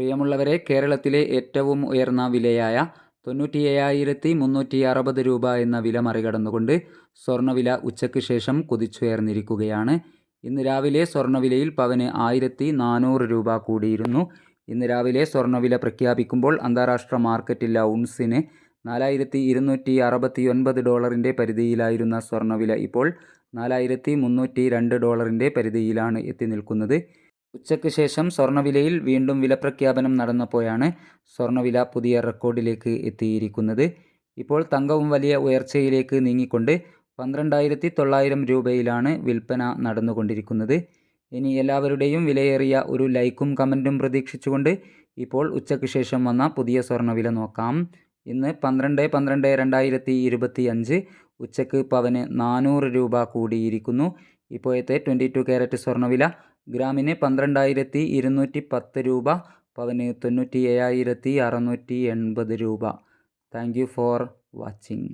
പ്രിയമുള്ളവരെ, കേരളത്തിലെ ഏറ്റവും ഉയർന്ന വിലയായ 97,360 രൂപ എന്ന വില മറികടന്നുകൊണ്ട് സ്വർണ്ണവില ഉച്ചയ്ക്ക് ശേഷം കുതിച്ചുയർന്നിരിക്കുകയാണ്. ഇന്ന് രാവിലെ സ്വർണ്ണവിലയിൽ പവന് 1,400 രൂപ കൂടിയിരുന്നു. ഇന്ന് രാവിലെ സ്വർണ്ണവില പ്രഖ്യാപിക്കുമ്പോൾ അന്താരാഷ്ട്ര മാർക്കറ്റിൽ ഔൺസിന് $4,269 പരിധിയിലായിരുന്ന സ്വർണ്ണവില ഇപ്പോൾ $4,302 പരിധിയിലാണ് എത്തി നിൽക്കുന്നത്. ഉച്ചയ്ക്ക് ശേഷം സ്വർണ്ണവിലയിൽ വീണ്ടും വിലപ്രഖ്യാപനം നടന്നപ്പോഴാണ് സ്വർണ്ണവില പുതിയ റെക്കോർഡിലേക്ക് എത്തിയിരിക്കുന്നത്. ഇപ്പോൾ തങ്കവും വലിയ ഉയർച്ചയിലേക്ക് നീങ്ങിക്കൊണ്ട് 12,900 രൂപയിലാണ് വിൽപ്പന നടന്നുകൊണ്ടിരിക്കുന്നത്. ഇനി എല്ലാവരുടെയും വിലയേറിയ ഒരു ലൈക്കും കമൻറ്റും പ്രതീക്ഷിച്ചുകൊണ്ട് ഇപ്പോൾ ഉച്ചയ്ക്ക് ശേഷം വന്ന പുതിയ സ്വർണ്ണവില നോക്കാം. ഇന്ന് 12/12/2025 ഉച്ചയ്ക്ക് പവന് 400 രൂപ കൂടിയിരിക്കുന്നു. ഇപ്പോഴത്തെ 22 ക്യാരറ്റ് സ്വർണ്ണവില ഗ്രാമിന് 12,210 രൂപ, പവന് 97,680 രൂപ. Thank you for watching.